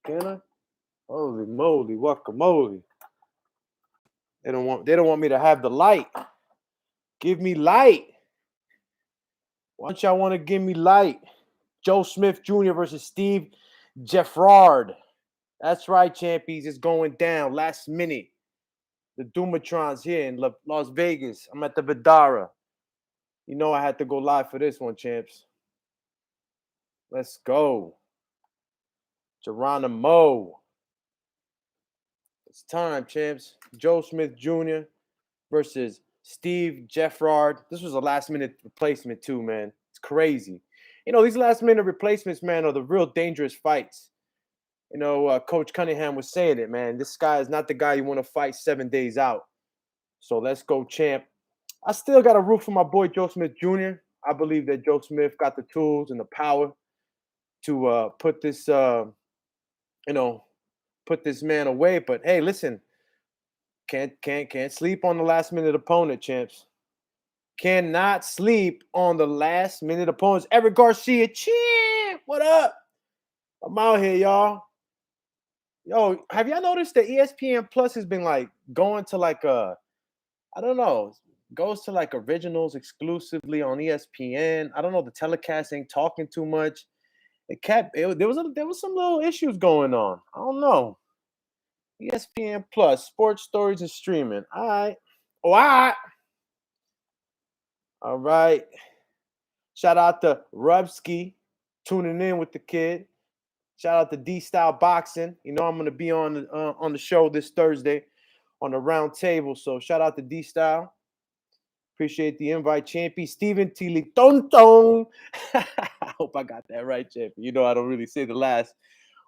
Can I? Holy moly, guacamole. They don't want me to have the light. Give me light. Why don't y'all want to give me light? Joe Smith Jr. versus Steve Geffrard. That's right, champions. It's going down last minute. The Doomatron's here in Las Vegas. I'm at the Vidara. You know I had to go live for this one, champs. Let's go. Geronimo. It's time, champs. Joe Smith Jr. versus Steve Geffrard. This was a last-minute replacement too, man. It's crazy. You know, these last-minute replacements, man, are the real dangerous fights. You know, Coach Cunningham was saying it, man. This guy is not the guy you want to fight 7 days out. So let's go, champ. I still got a root for my boy Joe Smith Jr. I believe that Joe Smith got the tools and the power to put this, put this man away. But hey, listen, can't sleep on the last minute opponent, champs. Cannot sleep on the last minute opponents. Eric Garcia, champ, what up? I'm out here, y'all. Yo, have y'all noticed that ESPN Plus has been like going to like I don't know, goes to like originals exclusively on ESPN. I don't know, the telecast ain't talking too much. There was some little issues going on. I don't know. ESPN Plus, sports stories and streaming. All right. All right. All right. Shout out to Rubsky tuning in with the kid. Shout out to D Style Boxing. You know I'm gonna be on the show this Thursday on the round table. So shout out to D Style. Appreciate the invite, champion. Steven Tilitonton. I hope I got that right, champion. You know I don't really say the last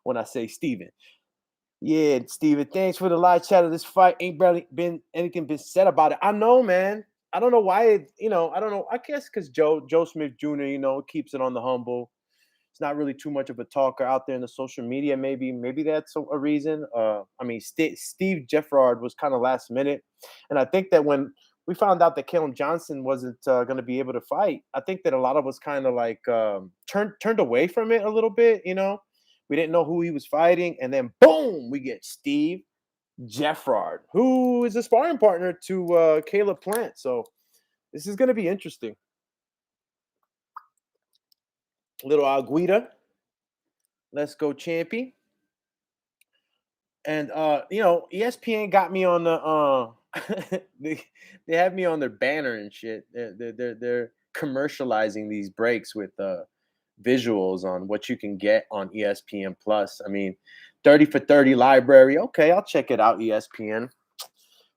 when I say Steven. Yeah, Steven, thanks for the live chat of this fight. Ain't barely been anything been said about it. I know, man. I don't know why, I don't know. I guess because Joe Smith Jr., keeps it on the humble. It's not really too much of a talker out there in the social media. Maybe that's a reason. Steve Geffrard was kind of last minute, and I think that when we found out that Caleb Johnson wasn't going to be able to fight, I think that a lot of us kind of like turned away from it a little bit. We didn't know who he was fighting, and then boom, we get Steve Geffrard, who is a sparring partner to Caleb Plant. So this is going to be interesting. Little Aguita. Let's go, champy. And ESPN got me on the they have me on their banner and shit. They're commercializing these breaks with visuals on what you can get on ESPN Plus. I mean, 30 for 30 library. Okay, I'll check it out, ESPN.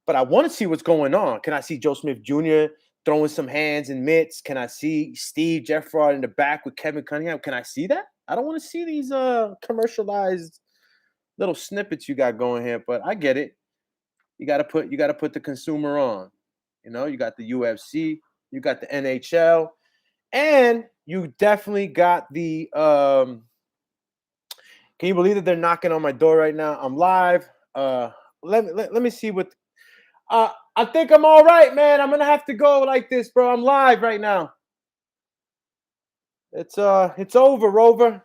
But I want to see what's going on. Can I see Joe Smith Jr. throwing some hands and mitts? Can I see Steve Geffrard in the back with Kevin Cunningham? Can I see that? I don't want to see these commercialized little snippets you got going here, but I get it. You gotta put the consumer on. You got the UFC, you got the NHL, and you definitely got the can you believe that they're knocking on my door right now? I'm live. Let me see what I think I'm all right, man. I'm gonna have to go like this, bro. I'm live right now. It's over, Rover.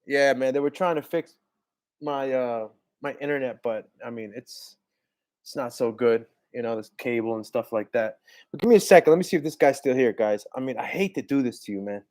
Yeah, man, they were trying to fix my my internet, but I mean it's not so good, this cable and stuff like that. But give me a second. Let me see if this guy's still here, guys. I mean, I hate to do this to you, man.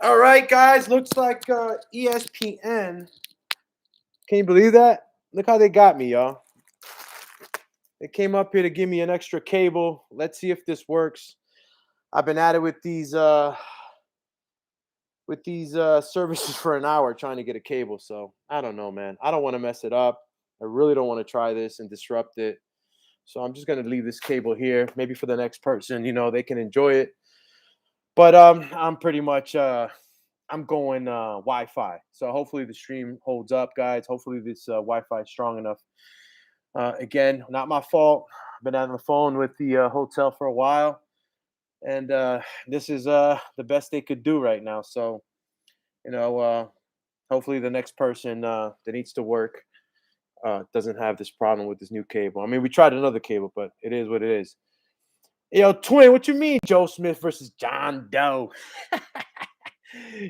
All right, guys. Looks like ESPN. Can you believe that? Look how they got me, y'all. They came up here to give me an extra cable. Let's see if this works. I've been at it with these services for an hour trying to get a cable. So I don't know, man. I don't want to mess it up. I really don't want to try this and disrupt it. So I'm just going to leave this cable here. Maybe for the next person, they can enjoy it. But I'm pretty much I'm going Wi-Fi. So hopefully the stream holds up, guys. Hopefully this Wi-Fi is strong enough. Again, not my fault. I've been on the phone with the hotel for a while. And this is the best they could do right now. So You know, hopefully the next person that needs to work doesn't have this problem with this new cable. I mean, we tried another cable, but it is what it is. Yo, twin, what you mean, Joe Smith versus John Doe?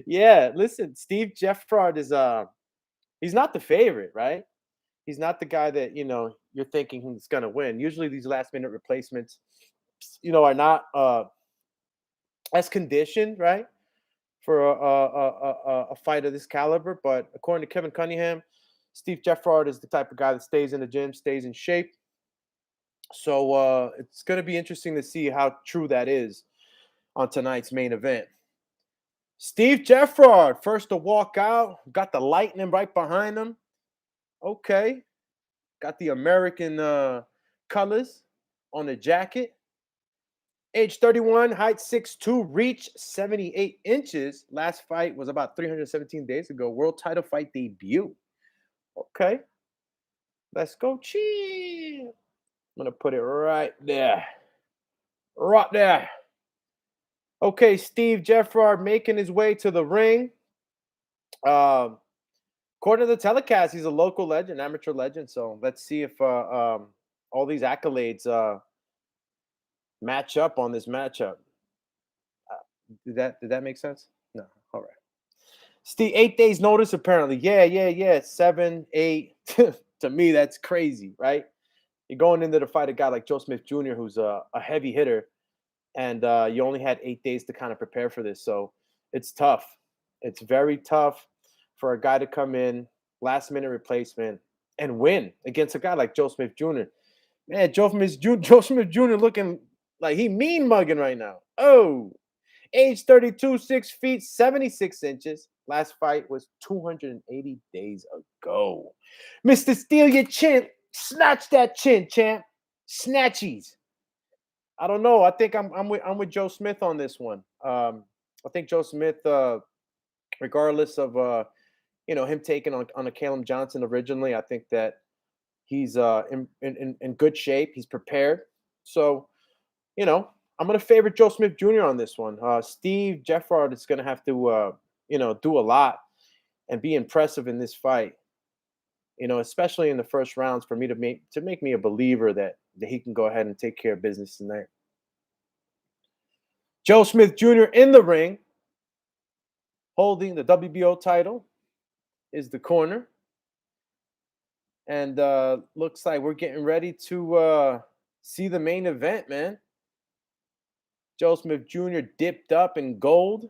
Yeah, listen, Steve Geffrard is he's not the favorite, right? He's not the guy that you're thinking he's gonna win. Usually these last minute replacements, are not as conditioned, right? For a fight of this caliber. But according to Kevin Cunningham, Steve Geffrard is the type of guy that stays in the gym, stays in shape. So it's going to be interesting to see how true that is on tonight's main event. Steve Geffrard, first to walk out, got the lightning right behind him. Okay, got the American colors on the jacket. Age 31, height 6'2", reach 78 inches. Last fight was about 317 days ago. World title fight debut. Okay. Let's go. Chill. I'm going to put it right there. Right there. Okay, Steve Geffrard making his way to the ring. According to the telecast, he's a local legend, amateur legend. So let's see if all these accolades match up on this matchup. Did that make sense? No. All right. Steve, 8 days notice apparently. Yeah. 7, 8. To me, that's crazy, right? You're going into the fight a guy like Joe Smith Jr., who's a heavy hitter, and you only had 8 days to kind of prepare for this. So it's tough. It's very tough for a guy to come in, last minute replacement, and win against a guy like Joe Smith Jr. Man, Joe Smith Jr. looking like he mean mugging right now. Oh, age 32, 6 feet, 76 inches. Last fight was 280 days ago. Mr. Steal Your Chin. Snatch that chin, champ. Snatchies. I don't know. I think I'm with Joe Smith on this one. I think Joe Smith, regardless of him taking on a Caleb Johnson originally, I think that he's in good shape. He's prepared. So, I'm going to favor Joe Smith Jr. on this one. Steve Geffrard is going to have to, do a lot and be impressive in this fight. Especially in the first rounds for me to make me a believer that he can go ahead and take care of business tonight. Joe Smith Jr. in the ring, holding the WBO title, is the corner. And looks like we're getting ready to see the main event, man. Joe Smith Jr. dipped up in gold.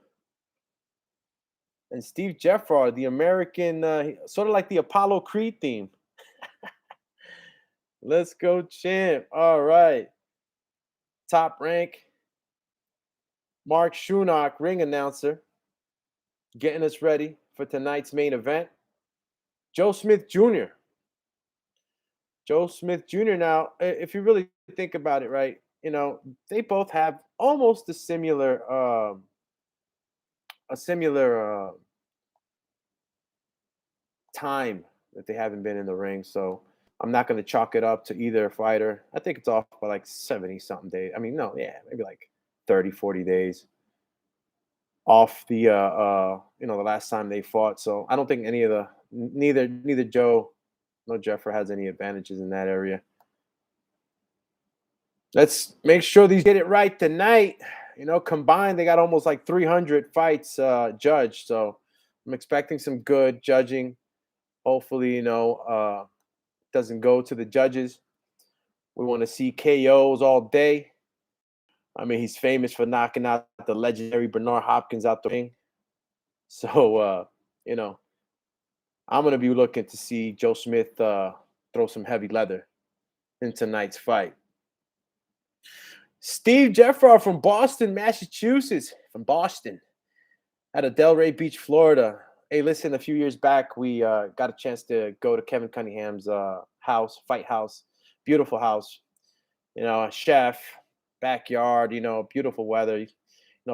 And Steve Geffrard, the American, sort of like the Apollo Creed theme. Let's go, champ. All right. Top Rank. Mark Schunock, ring announcer, getting us ready for tonight's main event. Joe Smith Jr. Joe Smith Jr. Now, if you really think about it, right, they both have almost a similar time that they haven't been in the ring. So I'm not going to chalk it up to either fighter. I think it's off by like 70 something days. I mean, no, yeah, maybe like 30, 40 days off the the last time they fought. So I don't think neither Joe nor Geffrard has any advantages in that area. Let's make sure these get it right tonight. Combined, they got almost like 300 fights judged. So I'm expecting some good judging. Hopefully, doesn't go to the judges. We want to see KOs all day. I mean, he's famous for knocking out the legendary Bernard Hopkins out the ring. So, I'm going to be looking to see Joe Smith throw some heavy leather in tonight's fight. Steve Geffrard from Boston, Massachusetts. From Boston. At a Delray Beach, Florida. Hey, listen, a few years back, we got a chance to go to Kevin Cunningham's house, fight house. Beautiful house. A chef, backyard, beautiful weather.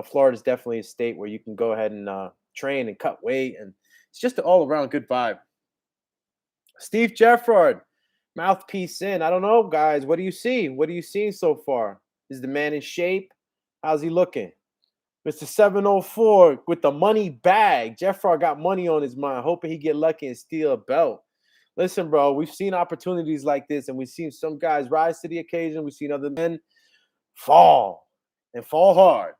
Florida's definitely a state where you can go ahead and train and cut weight. And it's just an all-around good vibe. Steve Geffrard, mouthpiece in. I don't know, guys. What do you see? What are you seeing so far? Is the man in shape? How's he looking? Mr. 704 with the money bag. Geffrard got money on his mind, hoping he get lucky and steal a belt. Listen, bro, we've seen opportunities like this, and we've seen some guys rise to the occasion. We've seen other men fall and fall hard.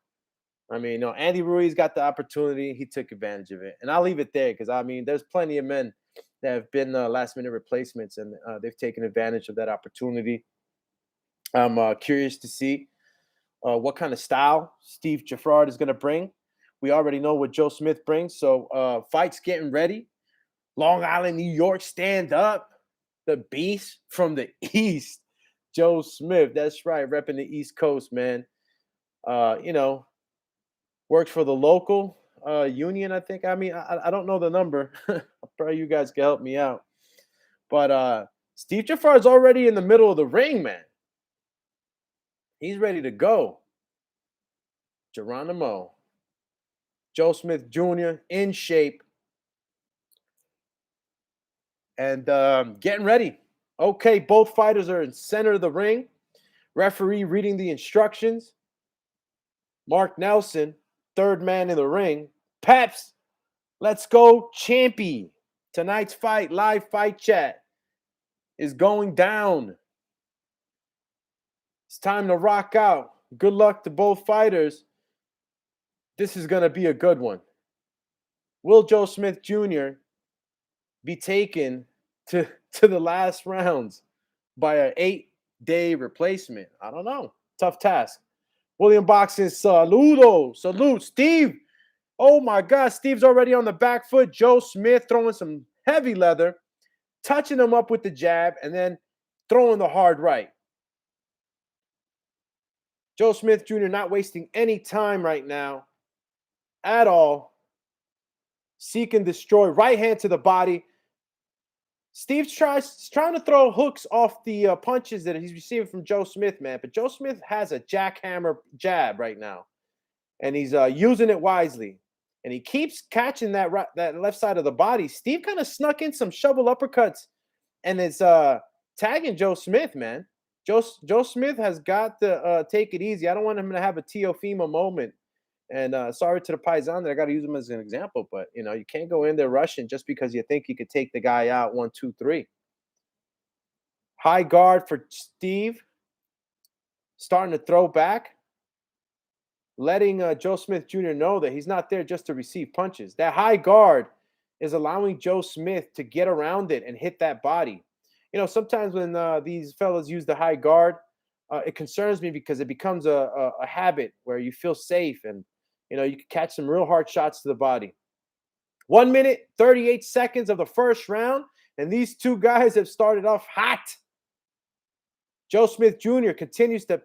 I mean, Andy Ruiz got the opportunity. He took advantage of it. And I'll leave it there because, I mean, there's plenty of men that have been last-minute replacements, and they've taken advantage of that opportunity. I'm curious to see what kind of style Steve Geffrard is going to bring. We already know what Joe Smith brings. So fights getting ready. Long Island, New York, stand up. The beast from the East, Joe Smith. That's right, repping the East Coast, man. Works for the local union, I think. I mean, I don't know the number. Probably you guys can help me out. But Steve Geffrard is already in the middle of the ring, man. He's ready to go. Geronimo. Joe Smith Jr. in shape. And getting ready. Okay, both fighters are in center of the ring. Referee reading the instructions. Mark Nelson, third man in the ring. Peps, let's go, Champy. Tonight's fight, live fight chat, is going down. It's time to rock out. Good luck to both fighters. This is going to be a good one. Will Joe Smith Jr. be taken to the last rounds by an 8-day replacement? I don't know. Tough task. William Boxing, salute, Steve. Oh my God, Steve's already on the back foot. Joe Smith throwing some heavy leather, touching him up with the jab, and then throwing the hard right. Joe Smith Jr. not wasting any time right now at all. Seek and destroy. Right hand to the body. Steve's trying to throw hooks off the punches that he's receiving from Joe Smith, man. But Joe Smith has a jackhammer jab right now, and he's using it wisely. And he keeps catching that left side of the body. Steve kind of snuck in some shovel uppercuts and is tagging Joe Smith, man. Joe Smith has got to take it easy. I don't want him to have a Teofimo moment. And sorry to the Paisan that I got to use him as an example, but you can't go in there rushing just because you think you could take the guy out 1, 2, 3. High guard for Steve, starting to throw back, letting Joe Smith Jr. know that he's not there just to receive punches. That high guard is allowing Joe Smith to get around it and hit that body. Sometimes when these fellas use the high guard, it concerns me because it becomes a habit where you feel safe and you can catch some real hard shots to the body. 1 minute, 38 seconds of the first round, and these two guys have started off hot. Joe Smith Jr. continues to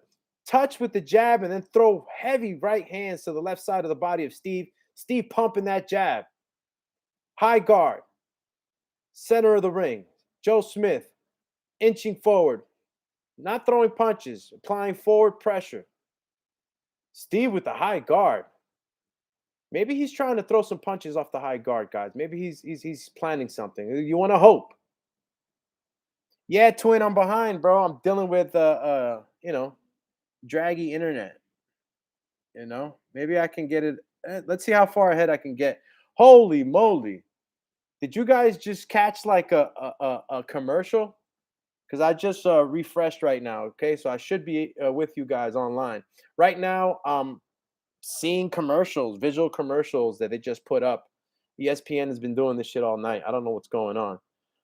touch with the jab and then throw heavy right hands to the left side of the body of Steve. Steve pumping that jab. High guard. Center of the ring. Joe Smith inching forward. Not throwing punches. Applying forward pressure. Steve with the high guard. Maybe he's trying to throw some punches off the high guard, guys. Maybe he's planning something. You want to hope. Yeah, twin, I'm behind, bro. I'm dealing with draggy internet. Maybe I can get it. Let's see how far ahead I can get. Holy moly. Did you guys just catch like a commercial? Because I just refreshed right now. Okay, so I should be with you guys online right now. Seeing commercials, visual commercials that they just put up. ESPN has been doing this shit all night. I don't know what's going on.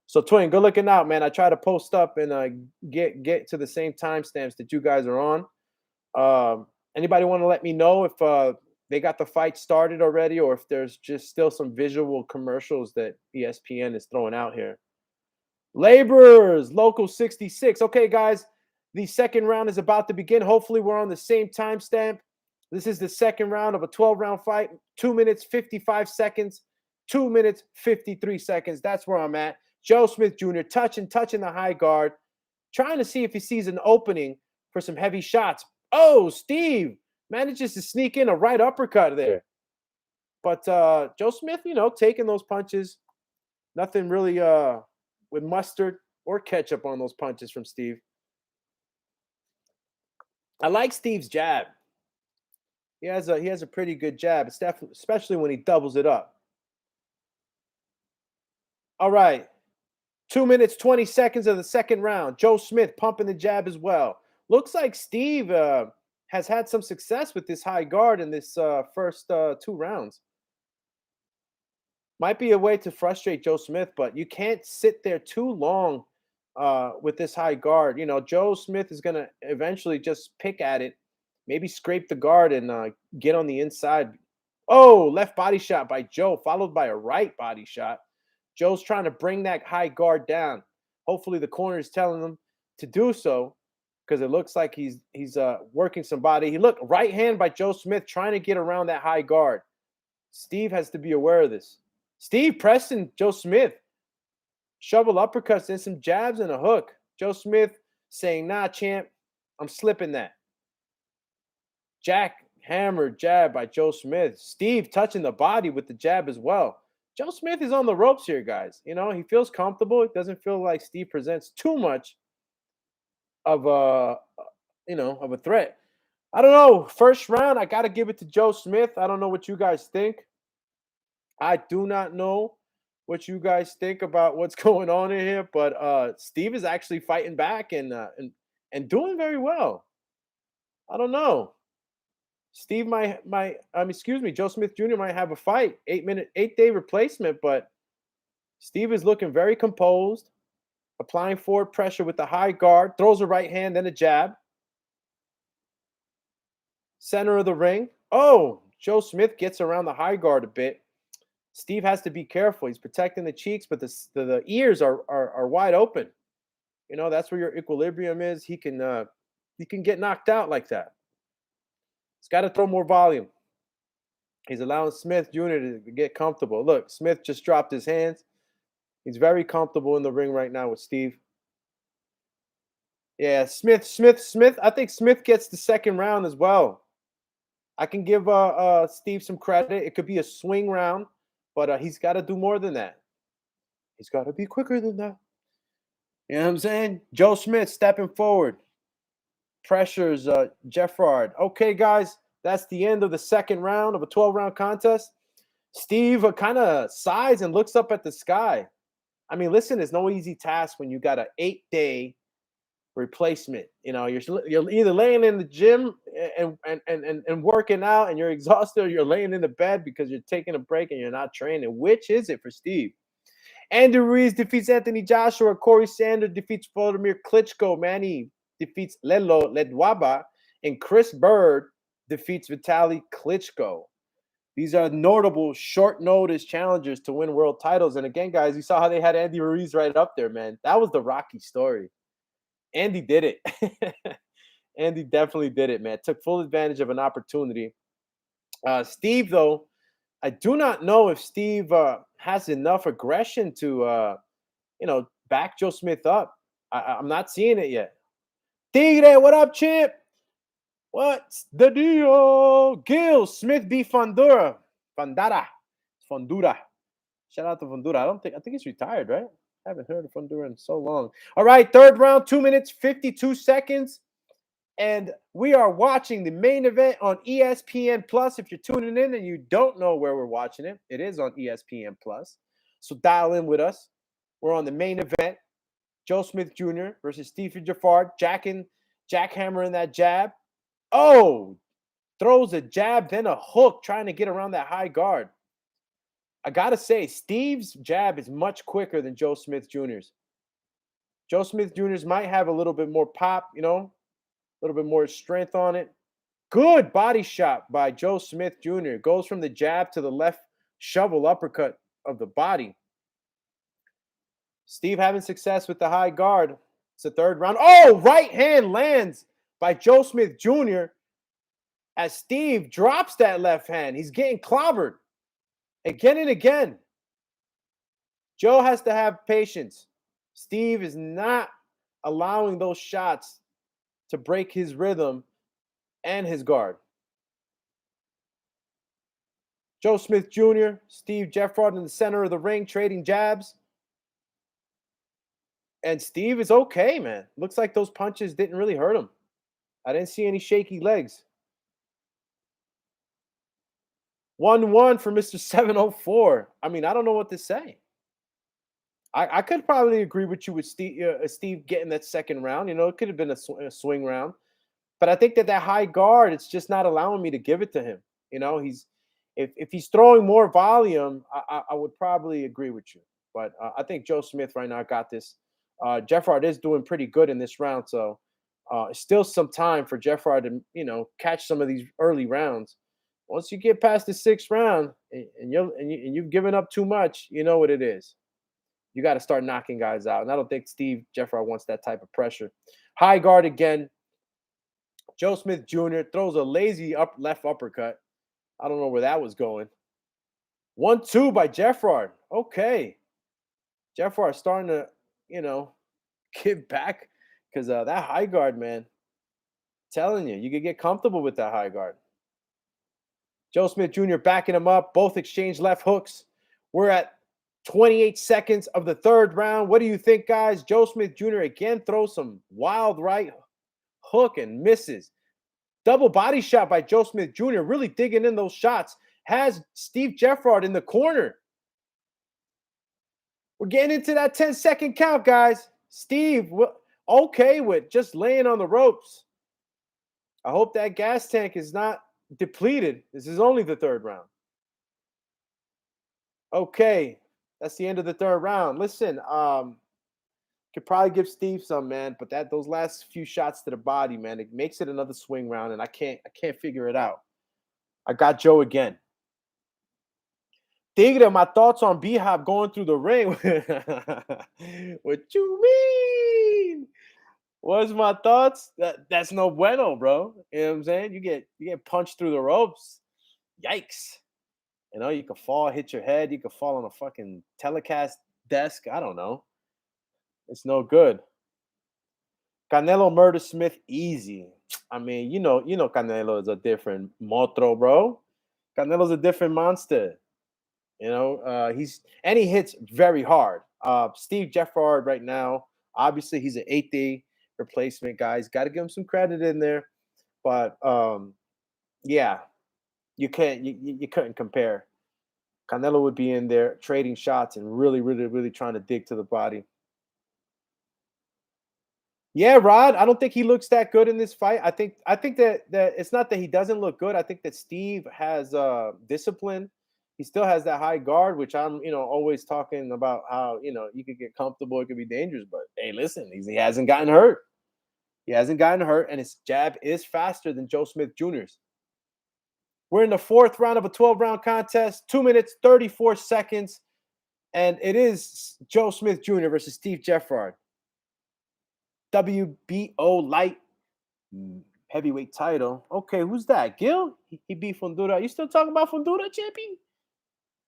So twin, good looking out, man. I try to post up and get to the same timestamps that you guys are on. Anybody want to let me know if they got the fight started already, or if there's just still some visual commercials that ESPN is throwing out here? Laborers, local 66. Okay, guys, the second round is about to begin. Hopefully, we're on the same timestamp. This is the second round of a 12-round fight. 2 minutes, 55 seconds. 2 minutes, 53 seconds. That's where I'm at. Joe Smith Jr. touching the high guard, trying to see if he sees an opening for some heavy shots. Oh, Steve manages to sneak in a right uppercut there. But Joe Smith, taking those punches. Nothing really with mustard or ketchup on those punches from Steve. I like Steve's jab. He has a pretty good jab. It's definitely, especially when he doubles it up. All right. 2 minutes, 20 seconds of the second round. Joe Smith pumping the jab as well. Looks like Steve has had some success with this high guard in this first 2 rounds. Might be a way to frustrate Joe Smith, but you can't sit there too long with this high guard. You know, Joe Smith is going to eventually just pick at it, maybe scrape the guard and get on the inside. Oh, left body shot by Joe, followed by a right body shot. Joe's trying to bring that high guard down. Hopefully, the corner is telling him to do so because it looks like he's working somebody. He look right hand by Joe Smith trying to get around that high guard. Steve has to be aware of this. Steve pressing Joe Smith. Shovel uppercuts and some jabs and a hook. Joe Smith saying, "Nah, champ, I'm slipping that." Jackhammer jab by Joe Smith. Steve touching the body with the jab as well. Joe Smith is on the ropes here, guys. You know, he feels comfortable. It doesn't feel like Steve presents too much of a threat. I don't know. First round, I got to give it to Joe Smith. I don't know what you guys think. I do not know what you guys think about what's going on in here, but Steve is actually fighting back and doing very well. I don't know. Steve Joe Smith Jr. might have a fight, 8-day replacement, but Steve is looking very composed, applying forward pressure with the high guard, throws a right hand, then a jab. Center of the ring. Oh, Joe Smith gets around the high guard a bit. Steve has to be careful. He's protecting the cheeks, but the ears are wide open. You know, that's where your equilibrium is. He can get knocked out like that. He's got to throw more volume. He's allowing Smith Jr. to get comfortable. Look, Smith just dropped his hands. He's very comfortable in the ring right now with Steve. Yeah, Smith. I think Smith gets the second round as well. I can give Steve some credit. It could be a swing round, but he's got to do more than that. He's got to be quicker than that. You know what I'm saying? Joe Smith stepping forward. Pressures Geffrard. Okay, guys, that's the end of the second round of a 12-round contest. Steve kind of sighs and looks up at the sky. I mean, listen, it's no easy task when you got an 8-day replacement. You know, you're either laying in the gym and working out and you're exhausted, or you're laying in the bed because you're taking a break and you're not training. Which is it for Steve? Andy Ruiz defeats Anthony Joshua. Corey Sanders defeats Vladimir Klitschko. Manny defeats Lelo Ledwaba. And Chris Bird defeats Vitaly Klitschko. These are notable short notice challengers to win world titles. And again, guys, you saw how they had Andy Ruiz right up there, man. That was the Rocky story. Andy did it. Andy definitely did it, man. Took full advantage of an opportunity. Steve, though, I do not know if Steve has enough aggression to, back Joe Smith up. I'm not seeing it yet. Tigre, what up, champ? What's the deal? Gil Smith B. Fundura. Fundura. Shout out to Fundura. I think he's retired, right? I haven't heard of Fundura in so long. All right, third round, 2 minutes, 52 seconds. And we are watching the main event on ESPN Plus. If you're tuning in and you don't know where we're watching it, it is on ESPN Plus. So dial in with us. We're on the main event. Joe Smith Jr. versus Steve Geffrard. Jackhammering that jab. Oh, throws a jab, then a hook, trying to get around that high guard. I got to say, Steve's jab is much quicker than Joe Smith Jr.'s. Joe Smith Jr.'s might have a little bit more pop, a little bit more strength on it. Good body shot by Joe Smith Jr. Goes from the jab to the left shovel uppercut of the body. Steve having success with the high guard. It's the third round. Oh, right hand lands by Joe Smith Jr. as Steve drops that left hand. He's getting clobbered again and again. Joe has to have patience. Steve is not allowing those shots to break his rhythm and his guard. Joe Smith Jr., Steve Geffrard in the center of the ring, trading jabs. And Steve is okay, man. Looks like those punches didn't really hurt him. I didn't see any shaky legs. 1-1 for Mr. 704. I mean, I don't know what to say. I could probably agree with you with Steve getting that second round. It could have been a swing round. But I think that high guard, it's just not allowing me to give it to him. He's if he's throwing more volume, I would probably agree with you. But I think Joe Smith right now got this. Geffrard is doing pretty good in this round, so still some time for Geffrard to catch some of these early rounds. Once you get past the sixth round and you've given up too much, you know what it is. You got to start knocking guys out, and I don't think Steve Geffrard wants that type of pressure. High guard again. Joe Smith Jr. throws a lazy left uppercut. I don't know where that was going. 1-2 by Geffrard. Okay. Geffrard starting to, give back because that high guard, man, telling you could get comfortable with that high guard. Joe Smith Jr. backing him up. Both exchange left hooks. We're at 28 seconds of the third round. What do you think, guys? Joe Smith Jr. again throws some wild right hook and misses. Double body shot by Joe Smith Jr. Really digging in those shots. Has Steve Geffrard in the corner. We're getting into that 10-second count, guys. Steve, okay with just laying on the ropes. I hope that gas tank is not depleted. This is only the third round. Okay, that's the end of the third round. Listen, could probably give Steve some, man, but those last few shots to the body, man, it makes it another swing round, and I can't figure it out. I got Joe again. Tigre, my thoughts on B-Hop going through the ring. What you mean? What's my thoughts? That's no bueno, bro. You know what I'm saying? You get punched through the ropes. Yikes. You could fall, hit your head. You could fall on a fucking telecast desk. I don't know. It's no good. Canelo Murder Smith easy. I mean, Canelo is a different monstruo, bro. Canelo's a different monster. He hits very hard. Steve Geffrard right now, obviously he's an 8-day replacement, guys. Got to give him some credit in there. But yeah, you couldn't compare. Canelo would be in there trading shots and really, really, really trying to dig to the body. Yeah, Rod, I don't think he looks that good in this fight. I think that it's not that he doesn't look good. I think that Steve has discipline. He still has that high guard, which I'm, always talking about how, you could get comfortable, it could be dangerous. But hey, listen, he hasn't gotten hurt. He hasn't gotten hurt, and his jab is faster than Joe Smith Jr.'s. We're in the fourth round of a 12-round contest, 2 minutes, 34 seconds, and it is Joe Smith Jr. versus Steve Geffrard. WBO light heavyweight title. Okay, who's that? Gil? He beat Fundura. You still talking about Fundura, champion?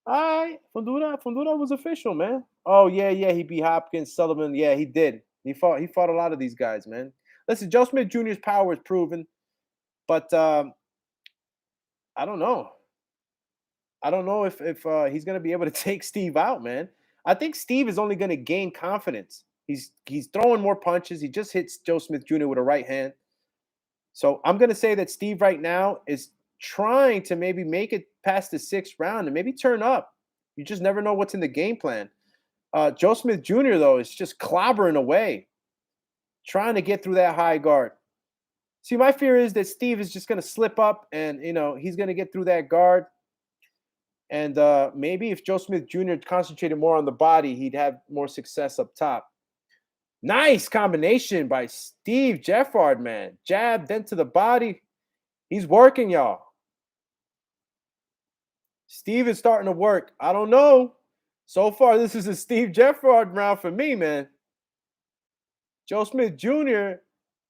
All right, Fundura was official, man. Oh yeah, he beat Hopkins, Sullivan. Yeah, he did. He fought a lot of these guys, man. Listen, Joe Smith Jr.'s power is proven, but I don't know. I don't know if he's gonna be able to take Steve out, man. I think Steve is only gonna gain confidence. He's throwing more punches. He just hits Joe Smith Jr. with a right hand. So I'm going to say that Steve right now is trying to maybe make it past the sixth round and maybe turn up. You just never know what's in the game plan. Joe Smith Jr., though, is just clobbering away, trying to get through that high guard. See, my fear is that Steve is just going to slip up and, he's going to get through that guard. And maybe if Joe Smith Jr. concentrated more on the body, he'd have more success up top. Nice combination by Steve Geffrard, man. Jab, then to the body. He's working, y'all. Steve is starting to work. I don't know. So far, this is a Steve Geffrard round for me, man. Joe Smith Jr.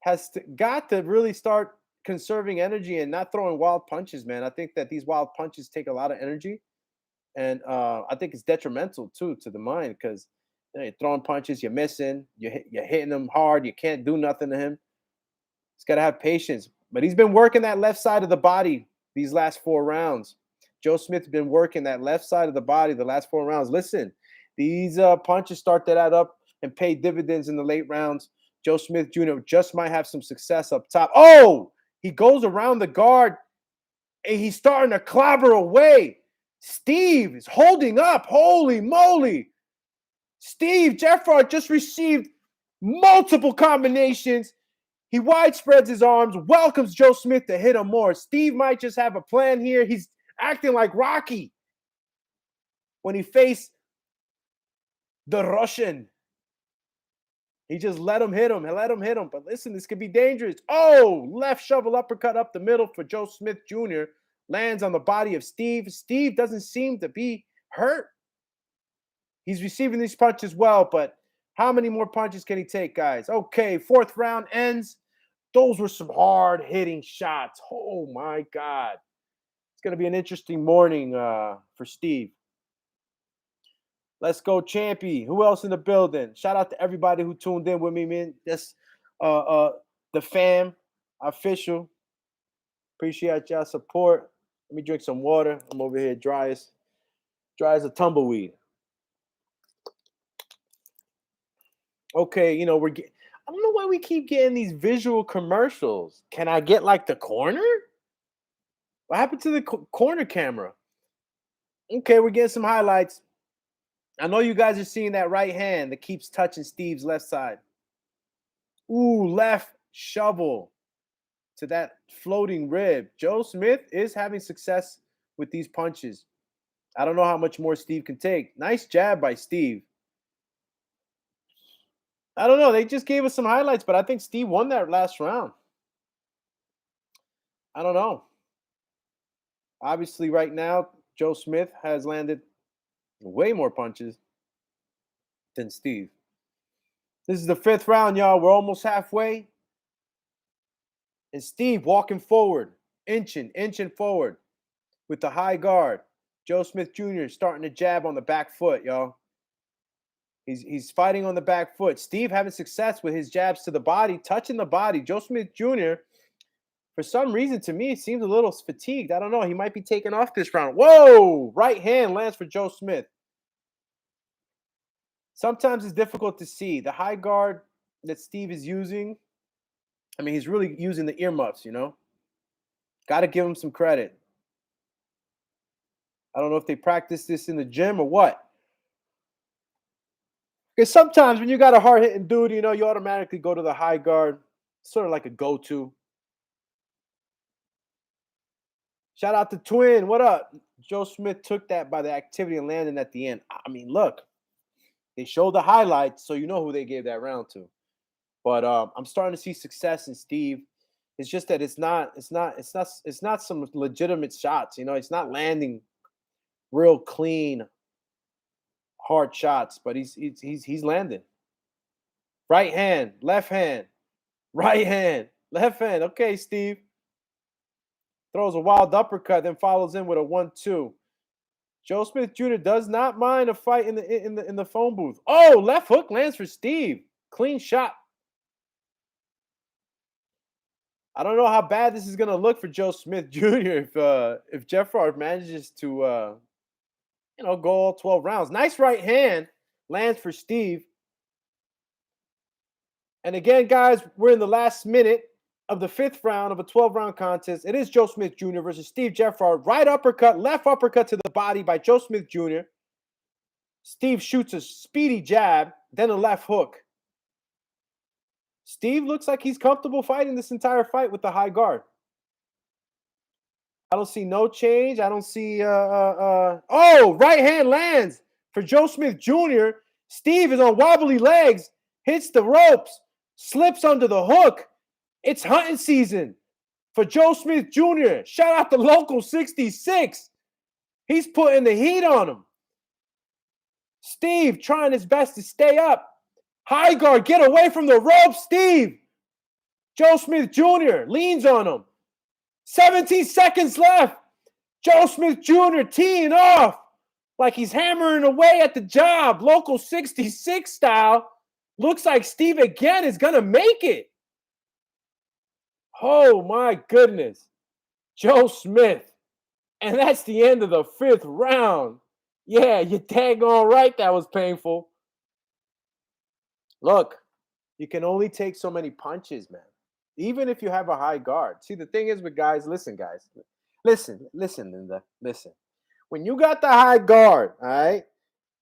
has got to really start conserving energy and not throwing wild punches, man. I think that these wild punches take a lot of energy. And I think it's detrimental, too, to the mind because you're throwing punches, you're missing, you're hitting him hard, you can't do nothing to him. He's got to have patience. But he's been working that left side of the body these last 4 rounds. Joe Smith's been working that left side of the body the last 4 rounds. Listen, these punches start to add up and pay dividends in the late rounds. Joe Smith Jr. just might have some success up top. Oh, he goes around the guard And he's starting to clobber away. Steve is holding up. Holy moly. Steve Geffrard just received multiple combinations. He widespreads his arms, welcomes Joe Smith to hit him more. Steve might just have a plan here. He's acting like Rocky when he faced the Russian. He just let him hit him. But listen, this could be dangerous. Oh, left shovel uppercut up the middle for Joe Smith Jr. Lands on the body of Steve. Steve doesn't seem to be hurt. He's receiving these punches well, but how many more punches can he take, guys? Okay, 4th round ends. Those were some hard-hitting shots. Oh, my God. It's going to be an interesting morning for Steve. Let's go, Champy. Who else in the building? Shout out to everybody who tuned in with me, man. That's the fam official. Appreciate y'all support. Let me drink some water. I'm over here dry as a tumbleweed. Okay, I don't know why we keep getting these visual commercials. Can I get like the corner? What happened to the corner camera? Okay, we're getting some highlights. I know you guys are seeing that right hand that keeps touching Steve's left side. Ooh, left shovel to that floating rib. Joe Smith is having success with these punches. I don't know how much more Steve can take. Nice jab by Steve. I don't know. They just gave us some highlights, but I think Steve won that last round. I don't know. Obviously, right now, Joe Smith has landed way more punches than Steve. This is the 5th round, y'all. We're almost halfway. And Steve walking forward, inching forward with the high guard. Joe Smith Jr. starting to jab on the back foot, y'all. He's fighting on the back foot. Steve having success with his jabs to the body, touching the body. Joe Smith Jr., for some reason, to me, seems a little fatigued. I don't know. He might be taking off this round. Whoa! Right hand lands for Joe Smith. Sometimes it's difficult to see. The high guard that Steve is using, I mean, he's really using the earmuffs, Got to give him some credit. I don't know if they practice this in the gym or what. Because sometimes when you got a hard-hitting dude, you automatically go to the high guard. Sort of like a go-to. Shout out to Twin. What up? Joe Smith took that by the activity and landing at the end. I mean, look. They showed the highlights, so you know who they gave that round to. But I'm starting to see success in Steve. It's just that it's not some legitimate shots. It's not landing real clean, hard shots, but he's landing. Right hand, left hand, right hand, left hand. Okay, Steve. Throws a wild uppercut, then follows in with a 1-2. Joe Smith Jr. does not mind a fight in the phone booth. Oh, left hook lands for Steve. Clean shot. I don't know how bad this is gonna look for Joe Smith Jr. if Geffrard manages to go all 12 rounds. Nice right hand lands for Steve. And again, guys, we're in the last minute of the 5th round of a 12-round contest. It is Joe Smith Jr. versus Steve Geffrard. Right uppercut, left uppercut to the body by Joe Smith Jr. Steve shoots a speedy jab, then a left hook. Steve looks like he's comfortable fighting this entire fight with the high guard. I don't see no change. I don't see oh, right hand lands for Joe Smith Jr. Steve is on wobbly legs, hits the ropes, slips under the hook. It's hunting season for Joe Smith Jr. Shout out to Local 66. He's putting the heat on him. Steve trying his best to stay up. High guard, get away from the rope, Steve. Joe Smith Jr. leans on him. 17 seconds left. Joe Smith Jr. teeing off like he's hammering away at the job. Local 66 style. Looks like Steve again is going to make it. Oh, my goodness. Joe Smith. And that's the end of the 5th round. Yeah, you're daggone right that was painful. Look, you can only take so many punches, man. Even if you have a high guard. See, the thing is with guys, listen, guys. Listen, Linda. Listen. When you got the high guard, all right,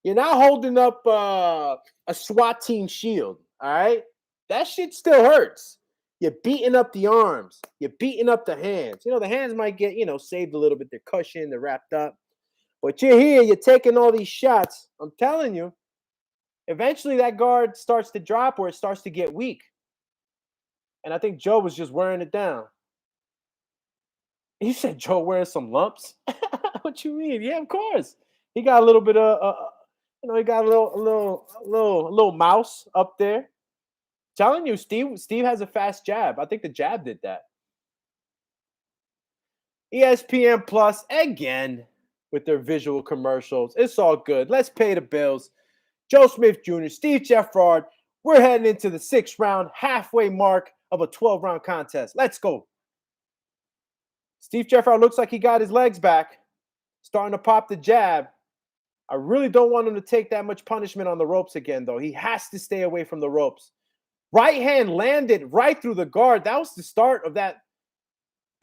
you're not holding up a SWAT team shield, all right? That shit still hurts. You're beating up the arms. You're beating up the hands. The hands might get, saved a little bit. They're cushioned, they're wrapped up. But you're here, you're taking all these shots. I'm telling you, eventually that guard starts to drop or it starts to get weak. And I think Joe was just wearing it down. You said Joe wearing some lumps? What you mean? Yeah, of course. He got a little bit of, he got a little mouse up there. Telling you, Steve has a fast jab. I think the jab did that. ESPN Plus again with their visual commercials. It's all good. Let's pay the bills. Joe Smith Jr., Steve Geffrard. We're heading into the 6th round, halfway mark of a 12-round contest. Let's go. Steve Geffrard looks like he got his legs back, starting to pop the jab. I really don't want him to take that much punishment on the ropes again, though. He has to stay away from the ropes. Right hand landed right through the guard. That was the start of that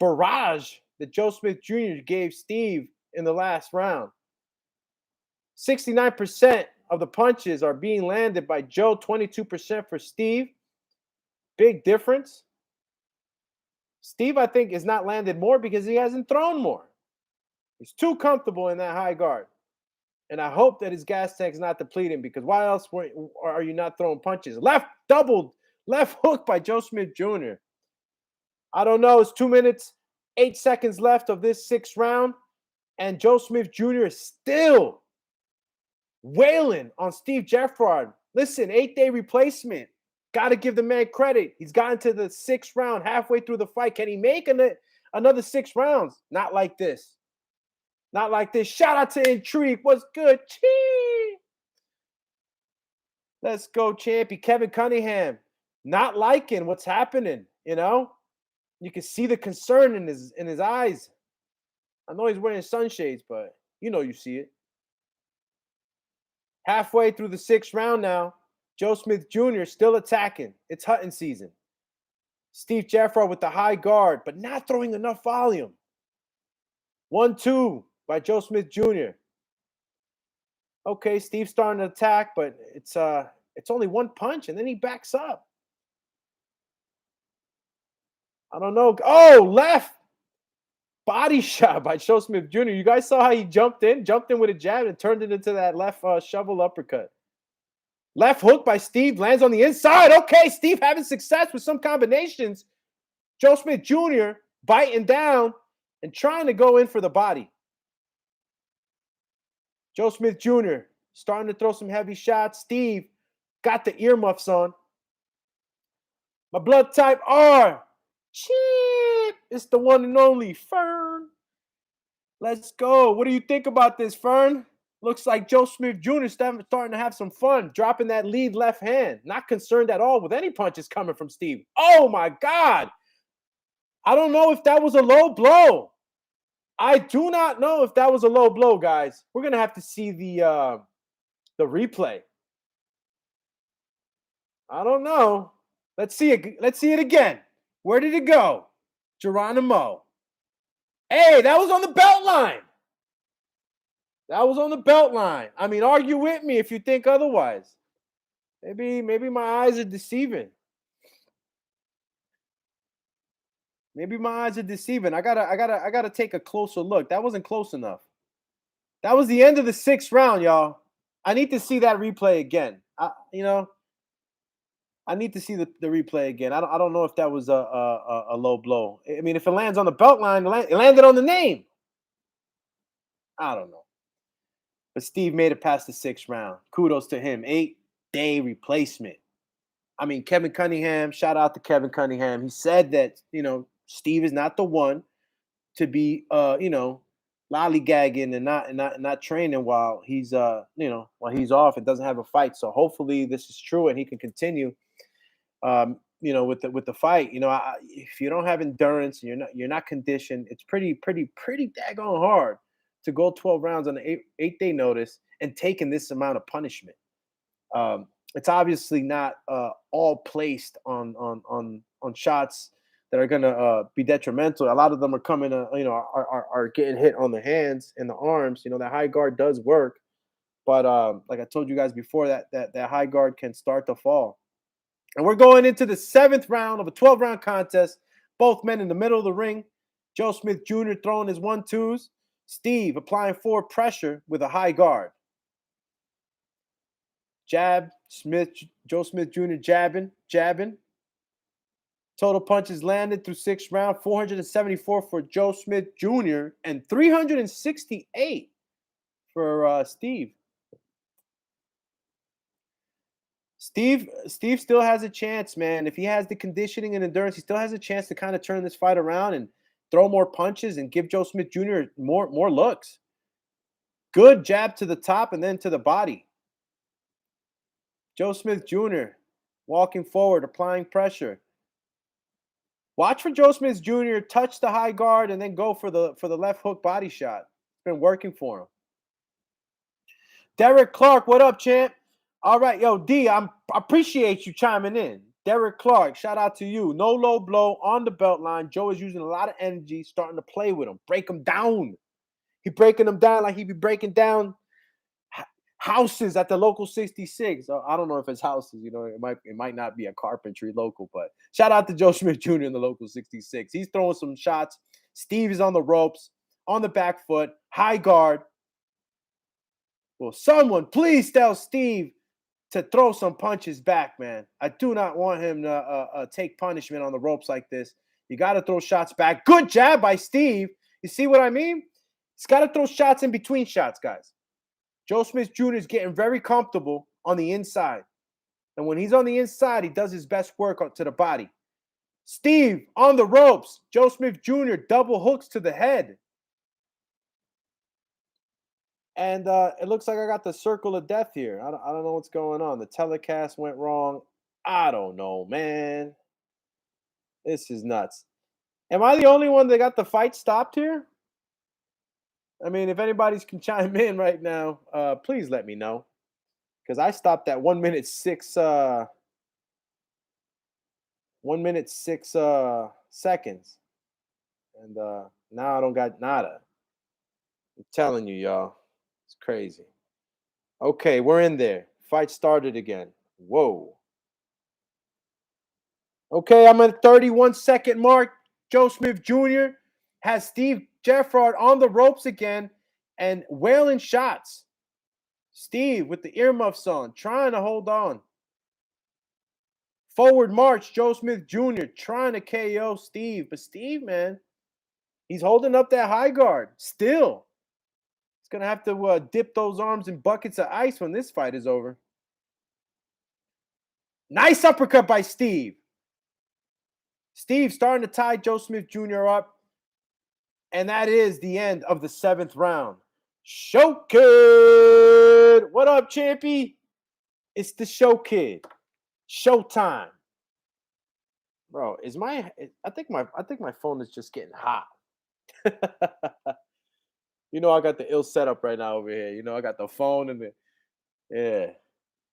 barrage that Joe Smith Jr. gave Steve in the last round. 69% of the punches are being landed by Joe, 22% for Steve. Big difference. Steve, I think, is not landed more because he hasn't thrown more. He's too comfortable in that high guard. And I hope that his gas tank's not depleting, because why else are you not throwing punches? Left hook by Joe Smith Jr. I don't know. It's 2 minutes, 8 seconds left of this 6th round. And Joe Smith Jr. is still wailing on Steve Geffrard. Listen, 8-day replacement. Got to give the man credit. He's gotten to the 6th round, halfway through the fight. Can he make another 6 rounds? Not like this. Not like this. Shout out to Intrigue. What's good? Chee! Let's go, champion. Kevin Cunningham. Not liking what's happening, You can see the concern in his eyes. I know he's wearing sunshades, but you see it. Halfway through the 6th round now. Joe Smith Jr. still attacking. It's hunting season. Steve Geffrard with the high guard, but not throwing enough volume. 1-2 by Joe Smith Jr. Okay, Steve's starting to attack, but it's only one punch, and then he backs up. I don't know. Oh, left body shot by Joe Smith Jr. You guys saw how he jumped in with a jab and turned it into that left shovel uppercut. Left hook by Steve, lands on the inside. Okay, Steve having success with some combinations. Joe Smith Jr. biting down and trying to go in for the body. Joe Smith Jr. starting to throw some heavy shots. Steve got the earmuffs on. My blood type R. Cheap. It's the one and only Fern. Let's go. What do you think about this, Fern? Looks like Joe Smith Jr. starting to have some fun, dropping that lead left hand. Not concerned at all with any punches coming from Steve. Oh, my God. I don't know if that was a low blow. I do not know if that was a low blow, guys. We're going to have to see the replay. I don't know. Let's see it. Let's see it again. Where did it go? Geronimo. Hey, that was on the belt line. That was on the belt line. I mean, argue with me if you think otherwise. Maybe my eyes are deceiving. Maybe my eyes are deceiving. I gotta take a closer look. That wasn't close enough. That was the end of the 6th round, y'all. I need to see that replay again. I need to see the replay again. I don't know if that was a low blow. I mean, if it lands on the belt line, it landed on the name. I don't know. But Steve made it past the 6th round. Kudos to him. 8-day replacement. I mean, Kevin Cunningham, shout out to Kevin Cunningham. He said that, Steve is not the one to be, lollygagging and not training while he's, while he's off and doesn't have a fight. So hopefully this is true and he can continue, with the fight. If you don't have endurance and you're not conditioned, it's pretty daggone hard to go 12 rounds on an 8-day notice and taking this amount of punishment. It's obviously not all placed on shots that are gonna be detrimental. A lot of them are coming, are getting hit on the hands and the arms. That high guard does work, but like I told you guys before, that high guard can start to fall. And we're going into the 7th round of a 12-round contest. Both men in the middle of the ring. Joe Smith Jr. throwing his 1-2s. Steve applying forward pressure with a high guard. Jab, Joe Smith Jr. jabbing. Total punches landed through 6th round, 474 for Joe Smith Jr. and 368 for Steve. Steve still has a chance, man. If he has the conditioning and endurance, he still has a chance to kind of turn this fight around and throw more punches and give Joe Smith Jr. more looks. Good jab to the top and then to the body. Joe Smith Jr. walking forward, applying pressure. Watch for Joe Smith Jr. touch the high guard and then go for the left hook body shot. It's been working for him. Derek Clark, what up, champ? All right, yo, D, I appreciate you chiming in. Derek Clark, shout out to you. No low blow on the belt line. Joe is using a lot of energy, starting to play with him, break him down. He breaking them down like he be breaking down houses at the local 66. I don't know if it's houses, it might not be a carpentry local, but shout out to Joe Smith Jr. in the local 66. He's throwing some shots. Steve is on the ropes, on the back foot, high guard. Will someone please tell Steve to throw some punches back, man? I do not want him to take punishment on the ropes like this. You got to throw shots back. Good jab by Steve. You see what I mean? He's got to throw shots in between shots, guys. Joe Smith Jr. is getting very comfortable on the inside. And when he's on the inside, he does his best work to the body. Steve on the ropes. Joe Smith Jr. double hooks to the head. And it looks like I got the circle of death here. I don't know what's going on. The telecast went wrong. I don't know, man. This is nuts. Am I the only one that got the fight stopped here? I mean, if anybody's can chime in right now, please let me know. Because I stopped at 1 minute 6 seconds. And now I don't got nada. I'm telling you, y'all. It's crazy. Okay, we're in there. Fight started again. Whoa. Okay, I'm at 31-second mark. Joe Smith Jr. has Steve Geffrard on the ropes again and wailing shots. Steve with the earmuffs on, trying to hold on. Forward march, Joe Smith Jr. trying to KO Steve. But Steve, man, he's holding up that high guard still. He's going to have to dip those arms in buckets of ice when this fight is over. Nice uppercut by Steve. Steve starting to tie Joe Smith Jr. up. And that is the end of the 7th round. Show Kid! What up, champy? It's the Show Kid. Showtime. Bro, I think my phone is just getting hot. I got the ill setup right now over here. I got the phone and yeah.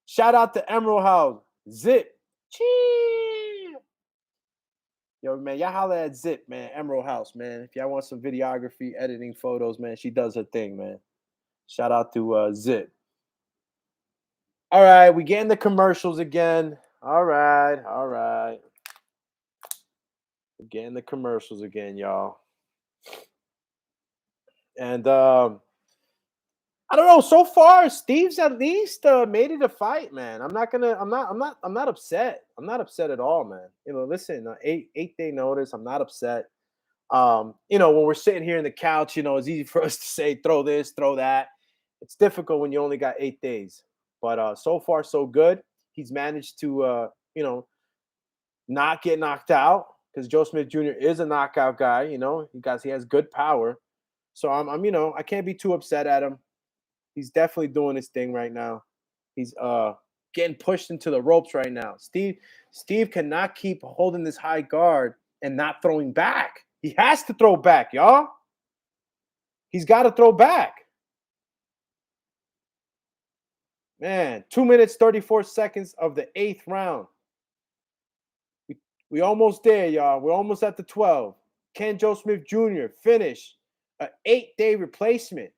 Shout out to Emerald House. Zip. Chee. Yo, man, y'all holla at Zip, man. Emerald House, man. If y'all want some videography, editing photos, man, she does her thing, man. Shout out to Zip. All right, we getting the commercials again. All right. We're getting the commercials again, y'all. And I don't know. So far, Steve's at least made it a fight, man. I'm not upset. I'm not upset at all, man. Listen, 8-day notice. I'm not upset. When we're sitting here in the couch, it's easy for us to say throw this, throw that. It's difficult when you only got 8 days. But so far, so good. He's managed to, not get knocked out because Joe Smith Jr. is a knockout guy. He has good power. So I can't be too upset at him. He's definitely doing his thing right now. He's getting pushed into the ropes right now. Steve cannot keep holding this high guard and not throwing back. He has to throw back, y'all. He's got to throw back. Man, 2 minutes, 34 seconds of the 8th round. We almost there, y'all. We're almost at the 12. Can Joe Smith Jr. finish an 8-day replacement?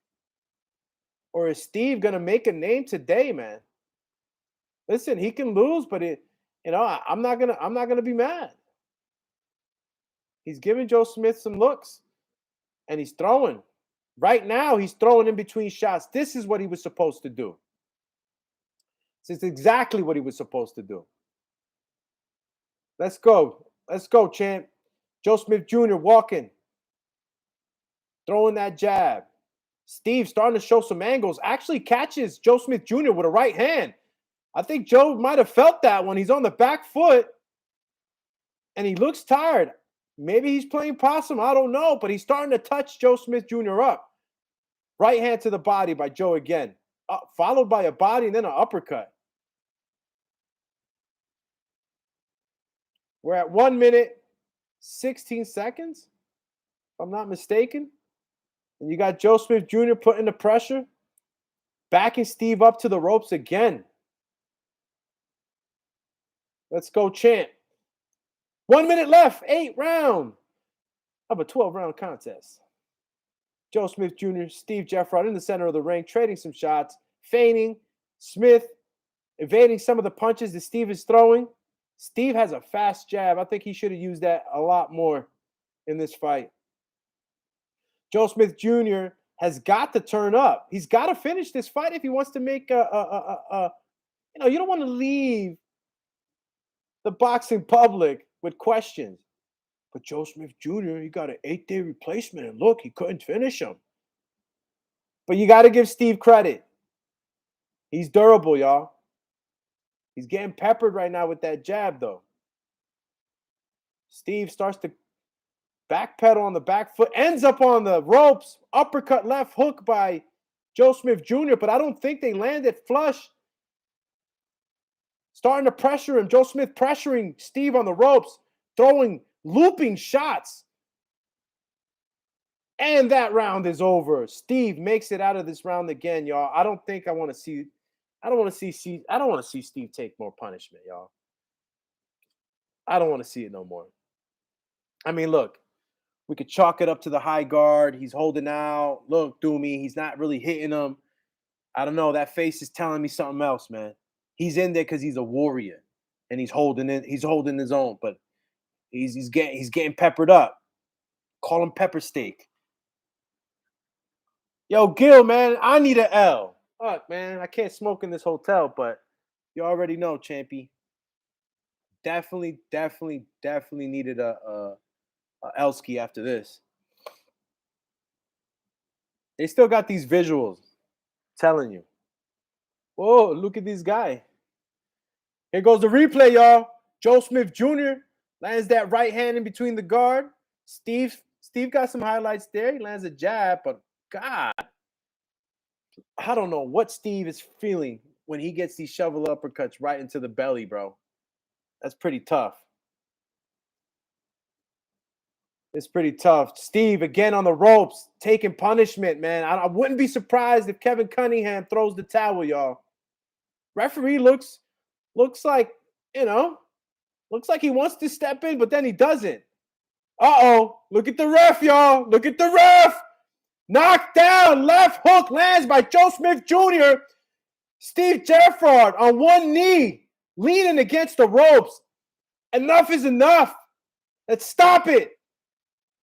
Or is Steve gonna make a name today, man? Listen, he can lose, but I'm not gonna be mad. He's giving Joe Smith some looks, and he's throwing. Right now, he's throwing in between shots. This is what he was supposed to do. This is exactly what he was supposed to do. Let's go. Let's go, champ. Joe Smith Jr. walking. Throwing that jab. Steve starting to show some angles. Actually catches Joe Smith Jr. with a right hand. I think Joe might have felt that when he's on the back foot. And he looks tired. Maybe he's playing possum. I don't know. But he's starting to touch Joe Smith Jr. up. Right hand to the body by Joe again. Followed by a body and then an uppercut. We're at 1 minute, 16 seconds, if I'm not mistaken. And you got Joe Smith Jr. putting the pressure. Backing Steve up to the ropes again. Let's go, champ. 1 minute left, 8th round of a 12-round contest. Joe Smith Jr., Steve Geffrard in the center of the ring, trading some shots, feigning. Smith evading some of the punches that Steve is throwing. Steve has a fast jab. I think he should have used that a lot more in this fight. Joe Smith Jr. has got to turn up. He's got to finish this fight if he wants to make you don't want to leave the boxing public with questions. But Joe Smith Jr., he got an 8-day replacement, and look, he couldn't finish him. But you got to give Steve credit. He's durable, y'all. He's getting peppered right now with that jab, though. Steve starts to backpedal on the back foot, ends up on the ropes, uppercut left hook by Joe Smith Jr., but I don't think they landed flush. Starting to pressure him. Joe Smith pressuring Steve on the ropes, throwing looping shots. And that round is over. Steve makes it out of this round again, y'all. I don't want to see Steve take more punishment, y'all. I don't want to see it no more. I mean, look, we could chalk it up to the high guard. He's holding out. Look, Doomy, he's not really hitting him. I don't know. That face is telling me something else, man. He's in there because he's a warrior, and he's holding it. He's holding his own, but he's getting peppered up. Call him pepper steak. Yo, Gil, man, I need an L. Fuck, man, I can't smoke in this hotel, but you already know, Champy. Definitely needed a Elski after this. They still got these visuals telling you. Whoa, look at this guy. Here goes the replay, y'all. Joe Smith Jr. lands that right hand in between the guard. Steve got some highlights there. He lands a jab, but God, I don't know what Steve is feeling when he gets these shovel uppercuts right into the belly, bro. That's pretty tough. It's pretty tough. Steve, again on the ropes, taking punishment, man. I wouldn't be surprised if Kevin Cunningham throws the towel, y'all. Referee looks like, looks like he wants to step in, but then he doesn't. Uh-oh. Look at the ref, y'all. Look at the ref. Knocked down. Left hook lands by Joe Smith Jr. Steve Geffrard on one knee, leaning against the ropes. Enough is enough. Let's stop it.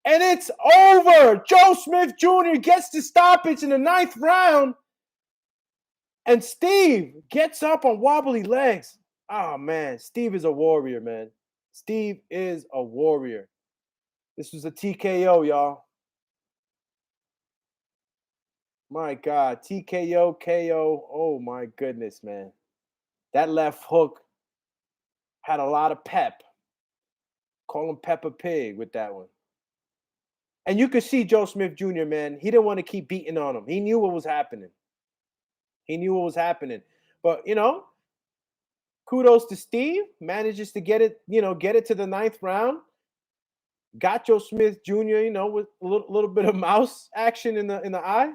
And it's over. Joe Smith Jr. gets the stoppage in the 9th round. And Steve gets up on wobbly legs. Oh, man. Steve is a warrior, man. Steve is a warrior. This was a TKO, y'all. My God. TKO, KO. Oh, my goodness, man. That left hook had a lot of pep. Call him Peppa Pig with that one. And you could see Joe Smith Jr., man. He didn't want to keep beating on him. He knew what was happening. But, kudos to Steve. Manages to get it to the 9th round. Got Joe Smith Jr., with a little bit of mouse action in the eye.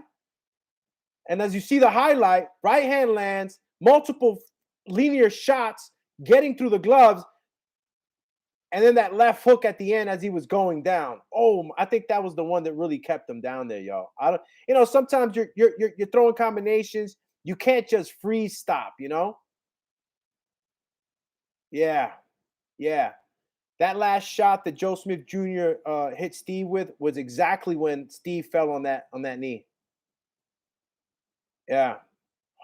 And as you see the highlight, right hand lands, multiple linear shots getting through the gloves. And then that left hook at the end as he was going down. Oh, I think that was the one that really kept him down there, y'all. I don't, sometimes you're throwing combinations. You can't just freeze stop, Yeah. That last shot that Joe Smith Jr. Hit Steve with was exactly when Steve fell on that knee. Yeah.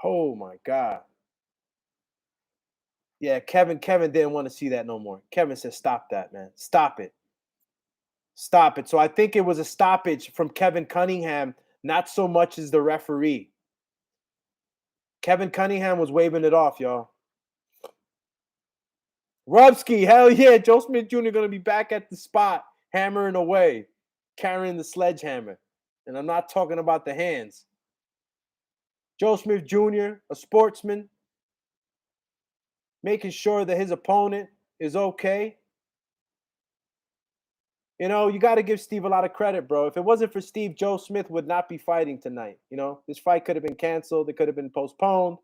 Oh my God. Yeah, Kevin didn't want to see that no more. Kevin said, "Stop that, man. Stop it. Stop it." So I think it was a stoppage from Kevin Cunningham, not so much as the referee. Kevin Cunningham was waving it off, y'all. Rubsky, hell yeah. Joe Smith Jr. going to be back at the spot, hammering away, carrying the sledgehammer. And I'm not talking about the hands. Joe Smith Jr., a sportsman, making sure that his opponent is okay. You got to give Steve a lot of credit, bro. If it wasn't for Steve, Joe Smith would not be fighting tonight. This fight could have been canceled. It could have been postponed.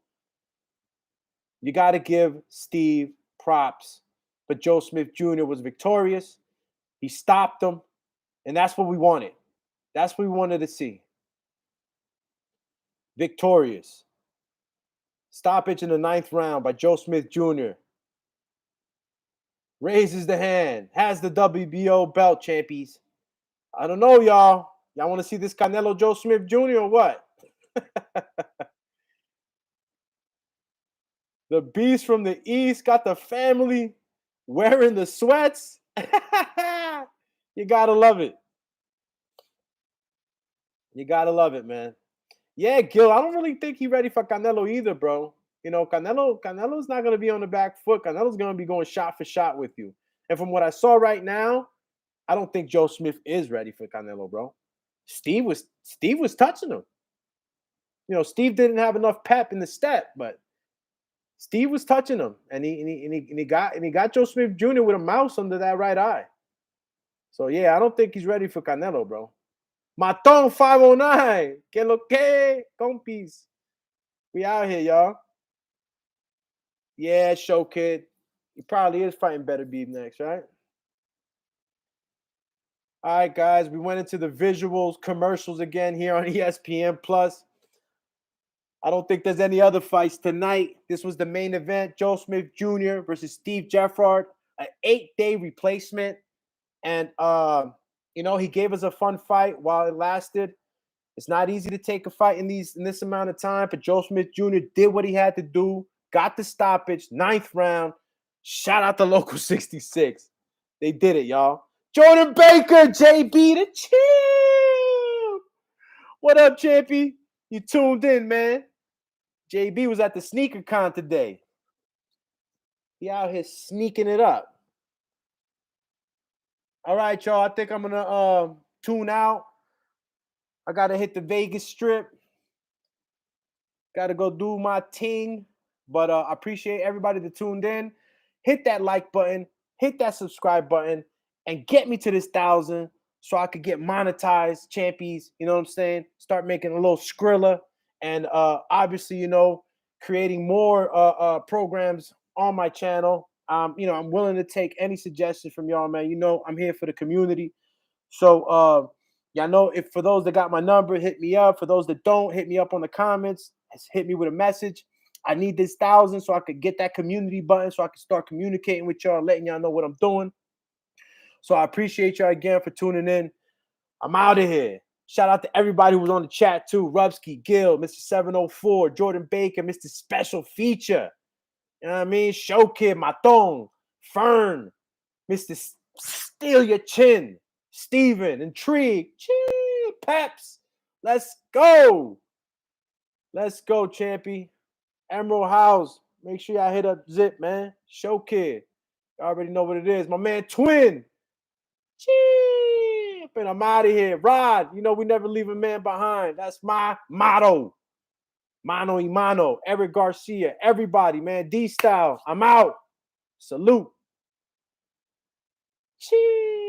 You got to give Steve props. But Joe Smith Jr. was victorious. He stopped him. And that's what we wanted. That's what we wanted to see. Victorious. Stoppage in the 9th round by Joe Smith Jr. Raises the hand. Has the WBO belt, champions. I don't know, y'all. Y'all want to see this Canelo Joe Smith Jr. or what? The beast from the East got the family wearing the sweats. You got to love it. You got to love it, man. Yeah, Gil, I don't really think he's ready for Canelo either, bro. Canelo's not going to be on the back foot. Canelo's going to be going shot for shot with you. And from what I saw right now, I don't think Joe Smith is ready for Canelo, bro. Steve was touching him. Steve didn't have enough pep in the step, but Steve was touching him, and he got Joe Smith Jr. with a mouse under that right eye. So yeah, I don't think he's ready for Canelo, bro. Matón 509. Que lo que, compis. We out here, y'all. Yeah, show kid. He probably is fighting Better Beef next, right? All right, guys. We went into the visuals, commercials again here on ESPN Plus. I don't think there's any other fights tonight. This was the main event. Joe Smith Jr. versus Steve Geffrard, an 8-day replacement. And, he gave us a fun fight while it lasted. It's not easy to take a fight in this amount of time, but Joe Smith Jr. did what he had to do, got the stoppage, 9th round. Shout out to Local 66. They did it, y'all. Jordan Baker, JB, the champ. What up, champy? You tuned in, man. JB was at the sneaker con today. He out here sneaking it up. All right, y'all. I think I'm going to tune out. I got to hit the Vegas Strip. Got to go do my thing. But I appreciate everybody that tuned in. Hit that like button. Hit that subscribe button. And get me to this 1,000 so I could get monetized, champies. You know what I'm saying? Start making a little Skrilla. And obviously, creating more programs on my channel. I'm willing to take any suggestions from y'all, man. I'm here for the community. So, y'all know, if for those that got my number, hit me up. For those that don't, hit me up on the comments. Hit me with a message. I need this 1,000 so I could get that community button so I can start communicating with y'all, letting y'all know what I'm doing. So I appreciate y'all again for tuning in. I'm out of here. Shout out to everybody who was on the chat too. Rubsky, Gil, Mr. 704, Jordan Baker, Mr. Special Feature. You know what I mean? Show Kid, Matón, Fern, Mr. Steal Your Chin, Steven, Intrigue, Peps. Let's go. Let's go, champy. Emerald House. Make sure y'all hit up Zip, man. Show Kid. You already know what it is. My man Twin. And I'm out of here. Rod, we never leave a man behind. That's my motto. Mano y mano. Eric Garcia. Everybody, man. D-Style. I'm out. Salute. Cheers.